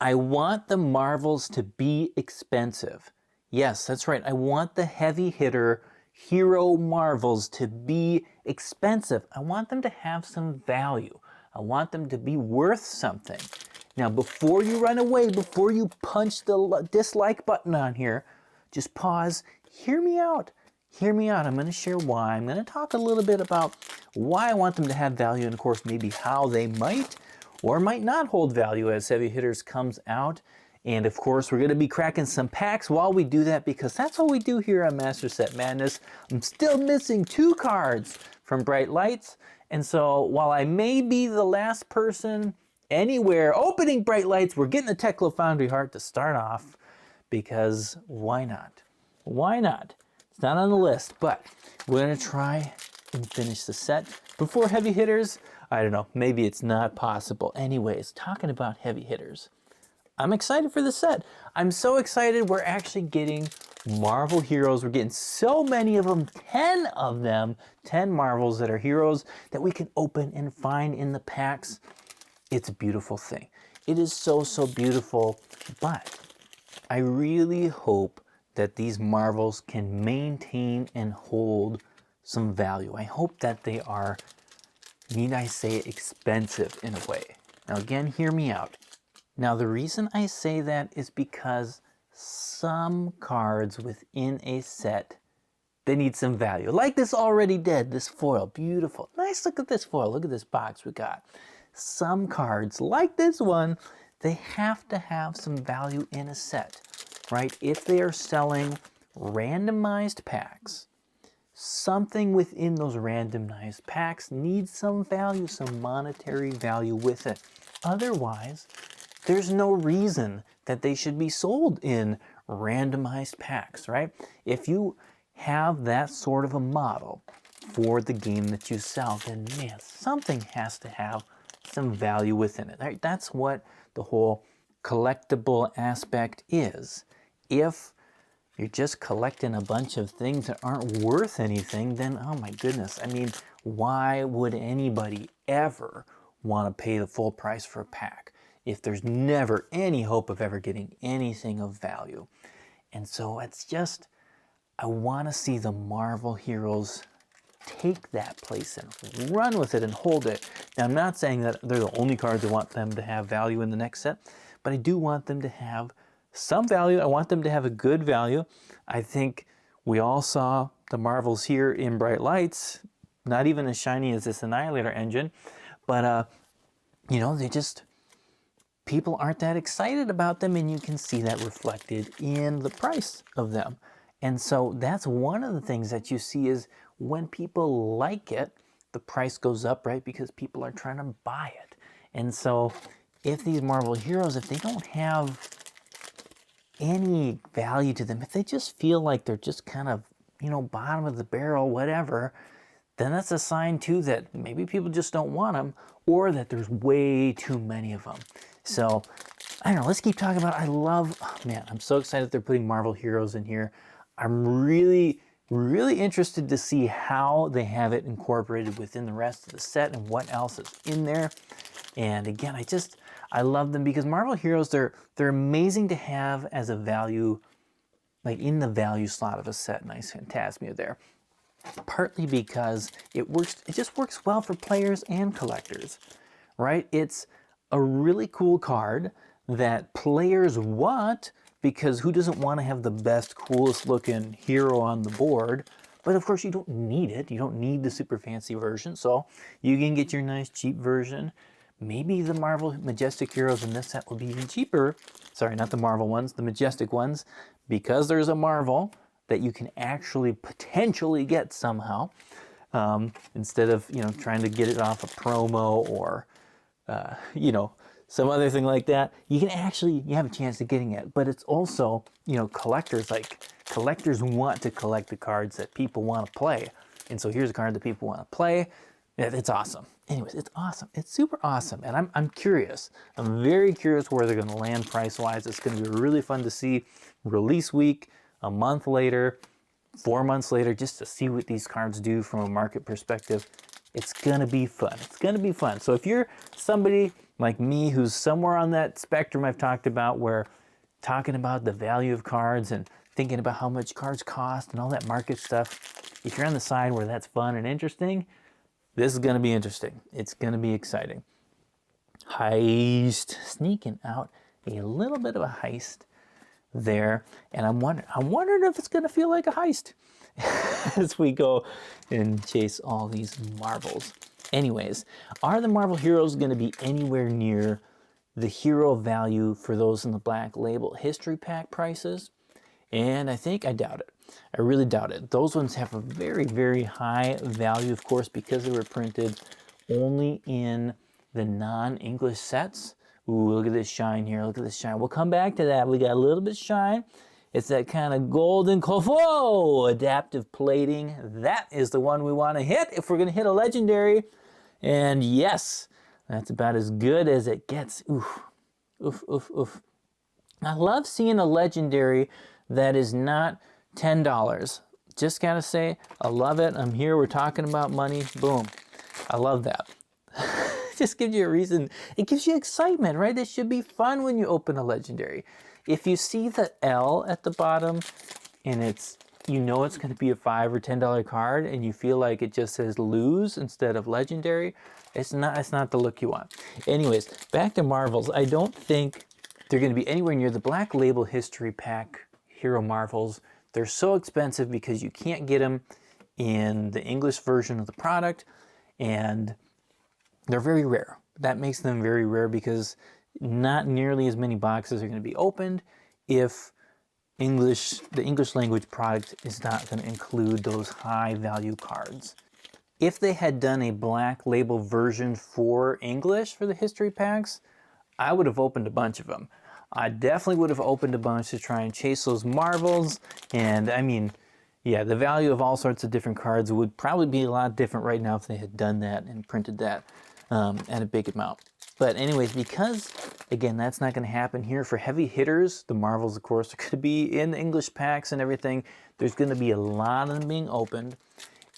I want the Marvels to be expensive. Yes, that's right. I want the heavy hitter hero Marvels to be expensive. I want them to have some value. I want them to be worth something. Now, before you run away, before you punch the dislike button on here, just pause, hear me out. Hear me out. I'm going to share why. I'm going to talk a little bit about why I want them to have value and, of course, maybe how they might or might not hold value as Heavy Hitters comes out. And, of course, we're going to be cracking some packs while we do that because that's what we do here on Master Set Madness. I'm still missing 2 cards from Bright Lights. And so while I may be the last person anywhere opening Bright Lights, we're getting the Teklo Foundry Heart to start off because why not? Why not? It's not on the list, but we're going to try and finish the set before Heavy Hitters. I don't know, maybe it's not possible. Anyways, talking about Heavy Hitters, I'm excited for the set. I'm so excited we're actually getting Marvel heroes. We're getting so many of them, 10 of them, 10 Marvels that are heroes that we can open and find in the packs. It's a beautiful thing. It is so, so beautiful, but I really hope that these Marvels can maintain and hold some value. I hope that they are, need I say, expensive in a way. Now again, hear me out. Now the reason I say that is because some cards within a set, they need some value. Like this Already Dead, this foil, beautiful. Nice, look at this foil, look at this box we got. Some cards, like this one, they have to have some value in a set, right? If they are selling randomized packs, something within those randomized packs needs some value, some monetary value with it. Otherwise, there's no reason that they should be sold in randomized packs, right? If you have that sort of a model for the game that you sell, then man, something has to have some value within it. Right? That's what the whole collectible aspect is. If you're just collecting a bunch of things that aren't worth anything, then oh my goodness, I mean, why would anybody ever want to pay the full price for a pack if there's never any hope of ever getting anything of value? And so it's just, I want to see the Marvel heroes take that place and run with it and hold it. Now, I'm not saying that they're the only cards I want them to have value in the next set, but I do want them to have some value. I want them to have a good value. I think we all saw the Marvels here in Bright Lights, not even as shiny as this Annihilator engine, but you know, they just, people aren't that excited about them, and you can see that reflected in the price of them. And so that's one of the things that you see is when people like it, the price goes up, right? Because people are trying to buy it. And so if these Marvel heroes, if they don't have any value to them, if they just feel like they're just kind of, you know, bottom of the barrel, whatever, then that's a sign too that maybe people just don't want them, or that there's way too many of them. So I don't know, let's keep talking about it. I love, oh man, I'm so excited they're putting Marvel heroes in here. I'm really, really interested to see how they have it incorporated within the rest of the set and what else is in there. And again, I love them because Marvel heroes, they're amazing to have as a value, like in the value slot of a set. Nice Phantasmia there. Partly because it just works well for players and collectors, right? It's a really cool card that players want, because who doesn't want to have the best, coolest looking hero on the board? But of course you don't need it. You don't need the super fancy version. So you can get your nice cheap version. Maybe the Marvel Majestic heroes in this set will be even cheaper. Sorry, not the Marvel ones, the Majestic ones, because there's a Marvel that you can actually potentially get somehow, instead of, you know, trying to get it off a promo or, you know, some other thing like that. You can actually, you have a chance of getting it. But it's also, you know, collectors want to collect the cards that people want to play. And so here's a card that people want to play. It's awesome. Anyways, it's awesome. It's super awesome. And I'm curious. I'm very curious where they're going to land price-wise. It's going to be really fun to see release week, a month later, 4 months later, just to see what these cards do from a market perspective. It's going to be fun. It's going to be fun. So if you're somebody like me, who's somewhere on that spectrum I've talked about, where talking about the value of cards and thinking about how much cards cost and all that market stuff, if you're on the side where that's fun and interesting, this is going to be interesting. It's going to be exciting. Heist, sneaking out a little bit of a heist there, and I'm wondering if it's going to feel like a heist as we go and chase all these marbles. Anyways, are the Marvel heroes going to be anywhere near the hero value for those in the Black Label history pack prices? And I doubt it. I really doubt it. Those ones have a very, very high value, of course, because they were printed only in the non-English sets. Ooh, look at this shine here. Look at this shine. We'll come back to that. We got a little bit of shine. It's that kind of golden, whoa, adaptive plating. That is the one we want to hit if we're going to hit a legendary. And yes, that's about as good as it gets. Oof, oof, oof, oof. I love seeing a legendary that is not $10. Just gotta say, I love it. I'm here, we're talking about money. Boom. I love that. Just gives you a reason. It gives you excitement, right? It should be fun when you open a legendary. If you see the L at the bottom and it's, you know it's going to be a $5 or $10 card and you feel like it just says lose instead of legendary, it's not the look you want. Anyways, back to Marvels. I don't think they're going to be anywhere near the Black Label history pack hero Marvels. They're so expensive because you can't get them in the English version of the product, and they're very rare. That makes them very rare because not nearly as many boxes are going to be opened if the English language product is not going to include those high value cards. If they had done a Black Label version for English for the history packs, I would have opened a bunch of them. I definitely would have opened a bunch to try and chase those Marvels. And I mean, yeah, the value of all sorts of different cards would probably be a lot different right now if they had done that and printed that at a big amount. But anyways, because, again, that's not going to happen here for heavy hitters, the Marvels, of course, are going to be in English packs and everything. There's going to be a lot of them being opened.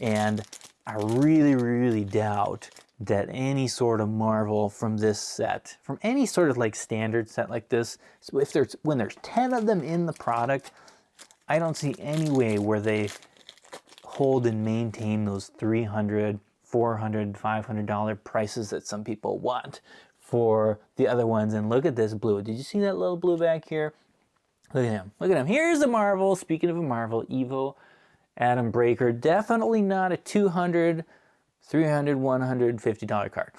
And I really, really doubt that any sort of Marvel from this set, from any sort of like standard set like this, so when there's 10 of them in the product, I don't see any way where they hold and maintain those $300, $400, $500 prices that some people want for the other ones. And look at this blue. Did you see that little blue back here? Look at him. Look at him. Here's the Marvel. Speaking of a Marvel, Evo Atom Breaker. Definitely not a $200, $300, $150 card.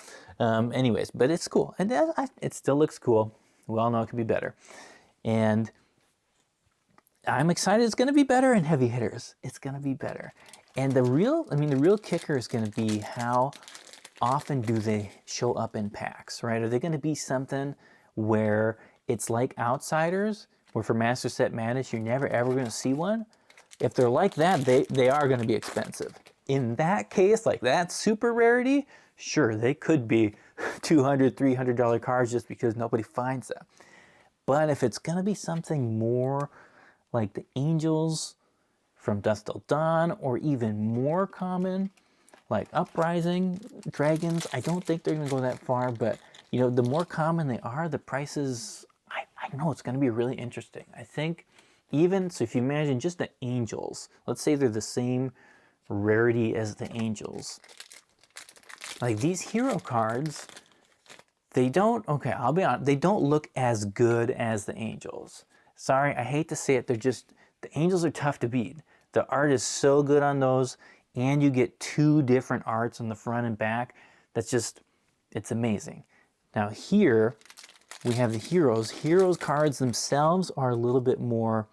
Anyways, but it's cool. And it still looks cool. We all know it could be better. And I'm excited it's going to be better in heavy hitters. It's going to be better. And the real kicker is going to be how often do they show up in packs, right? Are they going to be something where it's like Outsiders, where for Master Set Madness, you're never ever going to see one? If they're like that, they are going to be expensive. In that case, like that super rarity, sure, they could be $200, $300 cards just because nobody finds them. But if it's going to be something more like the Angels from Dusk Till Dawn, or even more common, like Uprising Dragons, I don't think they're going to go that far, but you know, the more common they are, the prices, I know it's going to be really interesting. I think even, so if you imagine just the Angels, let's say they're the same rarity as the Angels. Like these hero cards, they don't, okay, I'll be honest, they don't look as good as the Angels. Sorry, I hate to say it, the Angels are tough to beat. The art is so good on those, and you get two different arts on the front and back. That's just, it's amazing. Now here, we have the Heroes. Heroes cards themselves are a little bit more,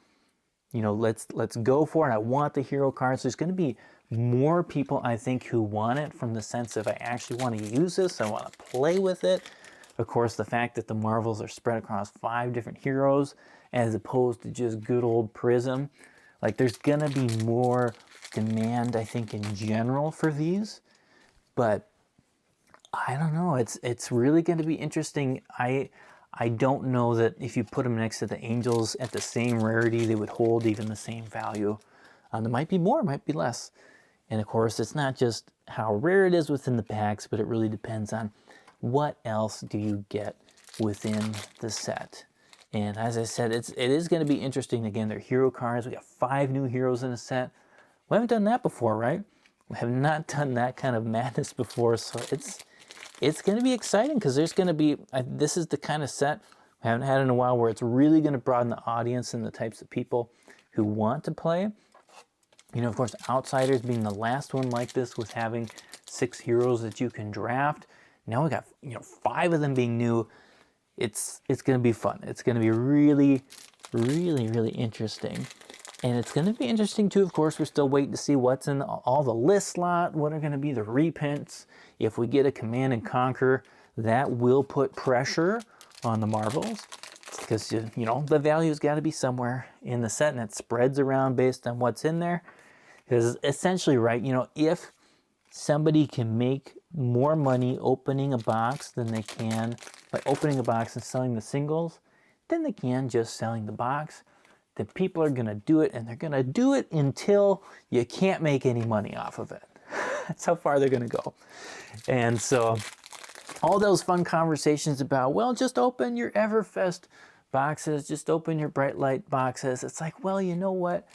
you know, let's go for it. I want the hero cards. There's going to be more people, I think, who want it from the sense of I actually want to use this. I want to play with it. Of course, the fact that the Marvels are spread across 5 different heroes as opposed to just good old Prism. Like, there's going to be more demand, I think, in general for these. But I don't know. It's really going to be interesting. I don't know that if you put them next to the Angels at the same rarity, they would hold even the same value. There might be more, might be less. And of course, it's not just how rare it is within the packs, but it really depends on what else do you get within the set? And as I said, it is going to be interesting. Again, they're hero cards. We got 5 new heroes in a set. We haven't done that before, right? We have not done that kind of madness before, so it's going to be exciting because there's going to be, this is the kind of set we haven't had in a while where it's really going to broaden the audience and the types of people who want to play. You know, of course, Outsiders being the last one like this with having 6 heroes that you can draft. Now we got, 5 of them being new. It's going to be fun. It's going to be really, really, really interesting. And it's going to be interesting too, of course, we're still waiting to see what's in all the list slot, what are going to be the reprints. If we get a Command and Conquer, that will put pressure on the Marvels because, the value's got to be somewhere in the set and it spreads around based on what's in there. Because essentially, right, if somebody can make more money opening a box than they can by opening a box and selling the singles, than they can just selling the box, then people are going to do it, and they're going to do it until you can't make any money off of it. That's how far they're going to go. And so all those fun conversations about, well, just open your Everfest boxes, just open your Bright Light boxes. It's like, well, you know what?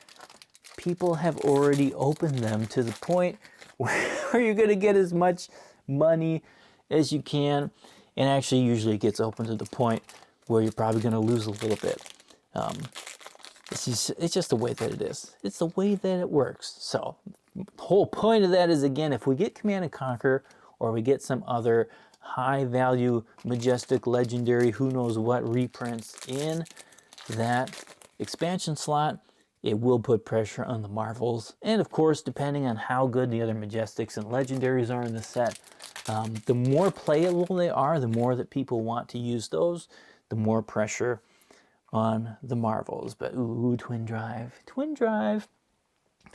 People have already opened them to the point where you're going to get as much money as you can. And actually, usually it gets open to the point where you're probably going to lose a little bit. It's just the way that it is. It's the way that it works. So the whole point of that is, again, if we get Command and Conquer or we get some other high value, majestic, legendary, who knows what reprints in that expansion slot, it will put pressure on the Marvels. And of course, depending on how good the other majestics and legendaries are in the set, the more playable they are, the more that people want to use those, the more pressure on the Marvels. But ooh, Twin Drive.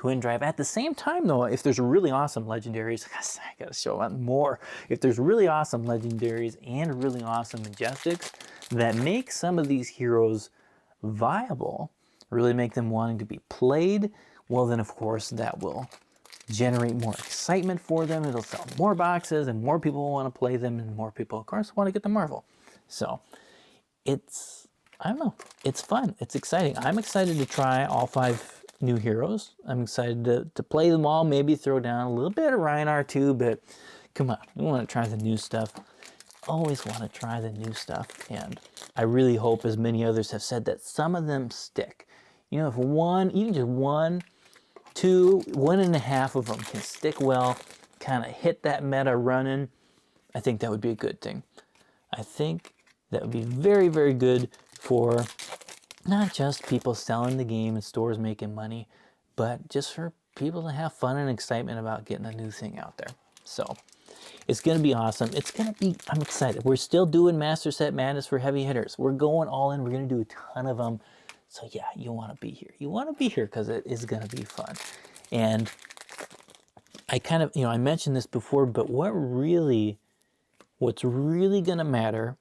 At the same time, though, if there's really awesome legendaries, I gotta show them more. If there's really awesome legendaries and really awesome majestics that make some of these heroes viable, really make them wanting to be played, well, then of course that will generate more excitement for them. It'll sell more boxes, and more people will want to play them, and more people, of course, want to get the Marvel. So I don't know. It's fun. It's exciting. I'm excited to try all 5 new heroes. I'm excited to play them all, maybe throw down a little bit of Rhinar too, but come on. We want to try the new stuff. Always want to try the new stuff. And I really hope, as many others have said, that some of them stick. If even just 1, 2, 1.5 of them can stick well, kind of hit that meta running, I think that would be a good thing. I think that would be very, very good for not just people selling the game and stores making money, but just for people to have fun and excitement about getting a new thing out there. So it's going to be awesome. I'm excited. We're still doing Master Set Madness for heavy hitters. We're going all in. We're going to do a ton of them. So yeah, you want to be here. You want to be here because it is going to be fun. And I kind of, I mentioned this before, but what's really going to matter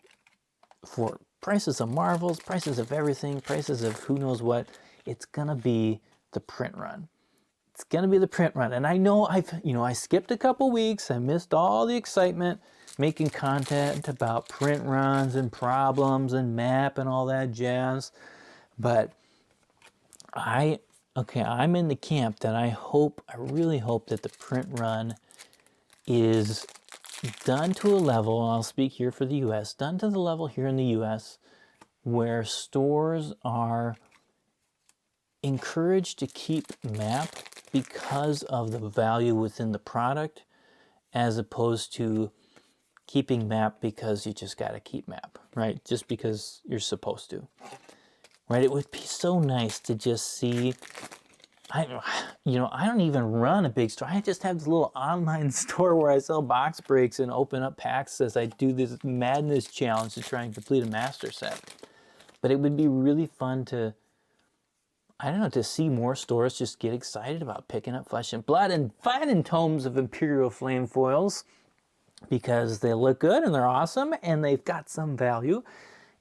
for prices of Marvels, prices of everything, prices of who knows what, it's going to be the print run. It's going to be the print run. And I know I skipped a couple weeks. I missed all the excitement making content about print runs and problems and map and all that jazz. But I'm in the camp that I really hope that the print run is done to a level, I'll speak here for the US, done to the level here in the US where stores are encouraged to keep map because of the value within the product, as opposed to keeping map because you just got to keep map, right? Just because you're supposed to, right? It would be so nice to just see, I don't even run a big store. I just have this little online store where I sell box breaks and open up packs as I do this madness challenge to try and complete a master set. But it would be really fun to see more stores just get excited about picking up Flesh and Blood and finding tomes of Imperial Flame foils because they look good and they're awesome and they've got some value.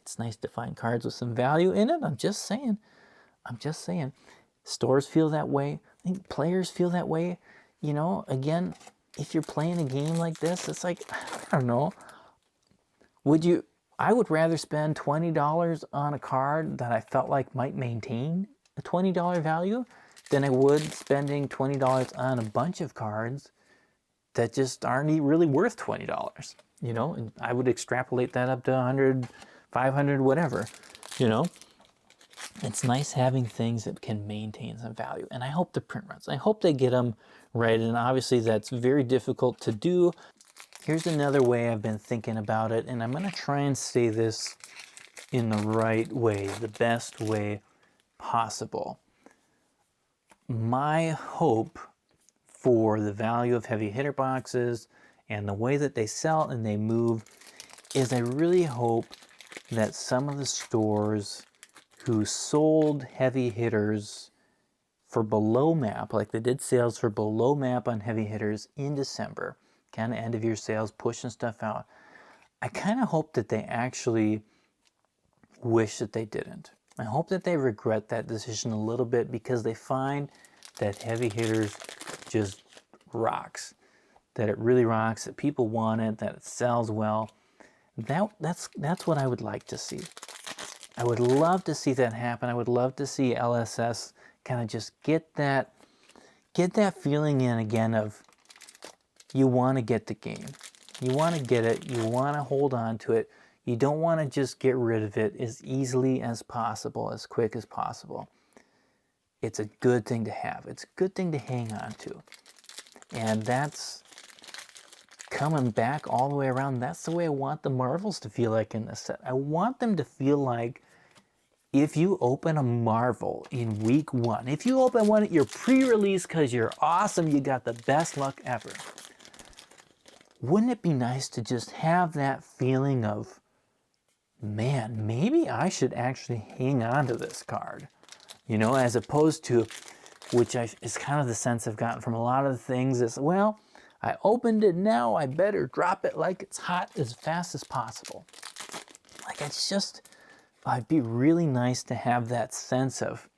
It's nice to find cards with some value in it. I'm just saying. Stores feel that way. I think players feel that way. Again, if you're playing a game like this, it's like, I don't know. Would you, I would rather spend $20 on a card that I felt like might maintain a $20 value than I would spending $20 on a bunch of cards that just aren't really worth $20, you know? And I would extrapolate that up to 100, 500, whatever, you know? It's nice having things that can maintain some value. And I hope the print runs, I hope they get them right. And obviously that's very difficult to do. Here's another way I've been thinking about it, and I'm gonna try and say this in the right way, the best way possible. My hope for the value of heavy hitter boxes and the way that they sell and they move is I really hope that some of the stores who sold heavy hitters for below map, like they did sales for below map on heavy hitters in December, kind of end of year sales, pushing stuff out, I kind of hope that they actually wish that they didn't. I hope that they regret that decision a little bit because they find that heavy hitters just rocks, that it really rocks, that people want it, that it sells well. That's what I would like to see. I would love to see that happen. I would love to see LSS kind of just get that feeling in again of you want to get the game. You want to get it. You want to hold on to it. You don't want to just get rid of it as easily as possible, as quick as possible. It's a good thing to have. It's a good thing to hang on to. And that's coming back all the way around. That's the way I want the Marvels to feel like in this set. I want them to feel like if you open a Marvel in week 1, if you open one at your pre-release because you're awesome, you got the best luck ever, wouldn't it be nice to just have that feeling of, man, maybe I should actually hang on to this card, you know, as opposed to, which is kind of the sense I've gotten from a lot of the things is, well, I opened it now, I better drop it like it's hot as fast as possible. Like it's just, it'd be really nice to have that sense of,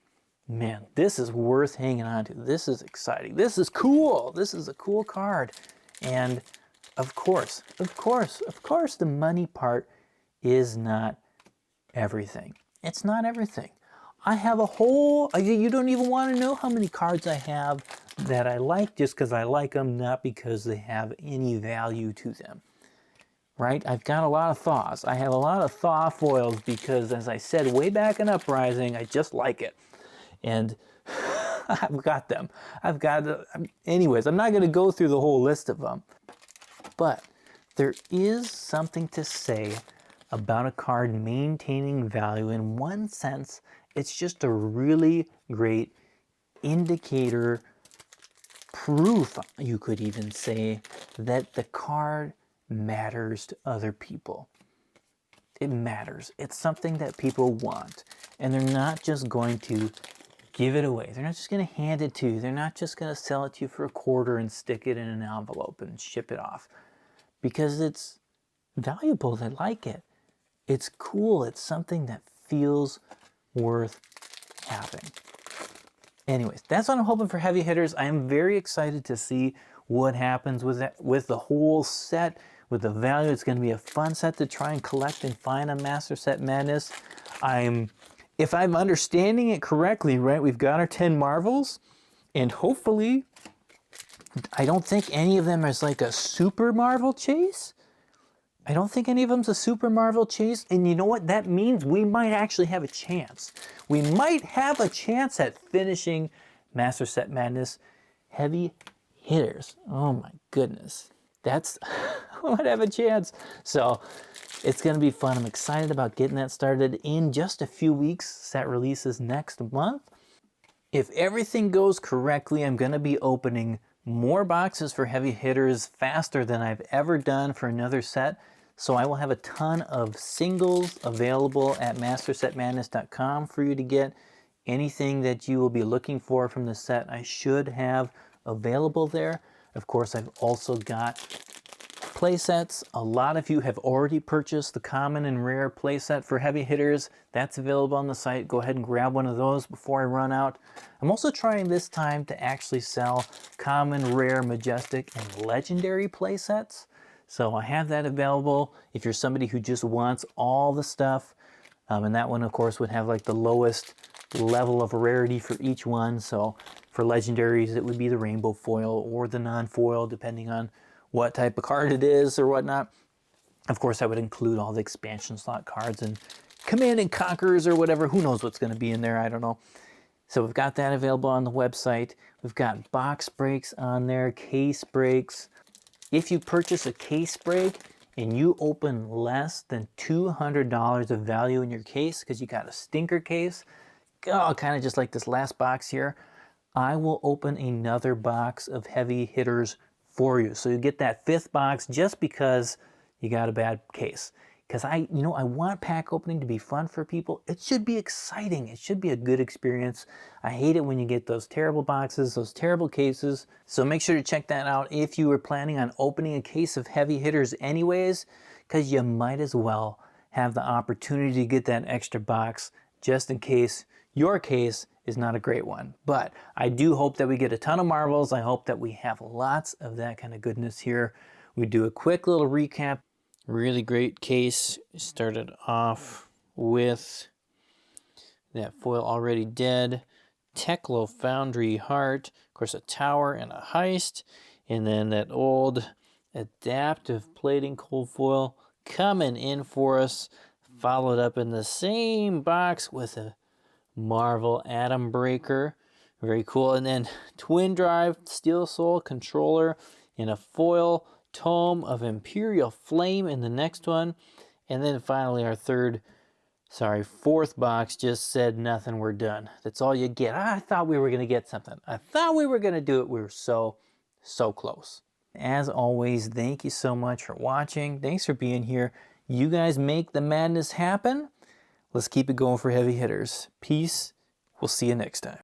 man, this is worth hanging on to. This is exciting. This is cool. This is a cool card. And of course, the money part is not everything. It's not everything. I have a whole, you don't even want to know how many cards I have that I like just because I like them, not because they have any value to them, right? I've got a lot of thaws. I have a lot of thaw foils because, as I said, way back in Uprising, I just like it. And I've got them. Anyways, I'm not going to go through the whole list of them. But there is something to say about a card maintaining value. In one sense, it's just a really great indicator, proof, you could even say, that the card matters to other people. It matters. It's something that people want. And they're not just going to give it away. They're not just going to hand it to you. They're not just going to sell it to you for a quarter and stick it in an envelope and ship it off. Because it's valuable. They like it. It's cool. It's something that feels worth having. Anyways, that's what I'm hoping for heavy hitters. I am very excited to see what happens with that, with the whole set, with the value. It's going to be a fun set to try and collect and find on Master Set Madness. If I'm understanding it correctly, right, we've got our 10 Marvels, and hopefully, I don't think any of them is like a super Marvel chase. I don't think any of them's a super Marvel chase, and you know what? That means we might actually have a chance. We might have a chance at finishing Master Set Madness heavy hitters. Oh my goodness. That's, I might have a chance. So it's going to be fun. I'm excited about getting that started in just a few weeks. Set releases next month. If everything goes correctly, I'm going to be opening more boxes for heavy hitters faster than I've ever done for another set. So I will have a ton of singles available at mastersetmadness.com for you to get. Anything that you will be looking for from the set, I should have available there. Of course, I've also got play sets. A lot of you have already purchased the common and rare play set for heavy hitters. That's available on the site. Go ahead and grab one of those before I run out. I'm also trying this time to actually sell common, rare, majestic, and legendary play sets. So I have that available if you're somebody who just wants all the stuff. And that one, of course, would have like the lowest level of rarity for each one. So for legendaries, it would be the rainbow foil or the non-foil, depending on what type of card it is or whatnot. Of course, I would include all the expansion slot cards and Command and Conquerors or whatever. Who knows what's going to be in there? I don't know. So we've got that available on the website. We've got box breaks on there, case breaks. If you purchase a case break and you open less than $200 of value in your case because you got a stinker case, kind of just like this last box here, I will open another box of heavy hitters for you. So you get that 5th box just because you got a bad case. Because I want pack opening to be fun for people. It should be exciting. It should be a good experience. I hate it when you get those terrible boxes, those terrible cases. So make sure to check that out if you were planning on opening a case of heavy hitters anyways, because you might as well have the opportunity to get that extra box just in case your case is not a great one. But I do hope that we get a ton of Marvels. I hope that we have lots of that kind of goodness here. We do a quick little recap. Really great case. Started off with that foil already dead, Teklo Foundry Heart, of course a tower and a heist, and then that old adaptive plating cold foil coming in for us, followed up in the same box with a Marvel Atom Breaker. Very cool. And then Twin Drive Steel Soul Controller in a foil Tome of Imperial Flame in the next one. And then finally our 4th box just said nothing, we're done. That's all you get. I thought we were going to get something. I thought we were going to do it. We were so close. As always, thank you so much for watching. Thanks for being here. You guys make the madness happen. Let's keep it going for heavy hitters. Peace. We'll see you next time.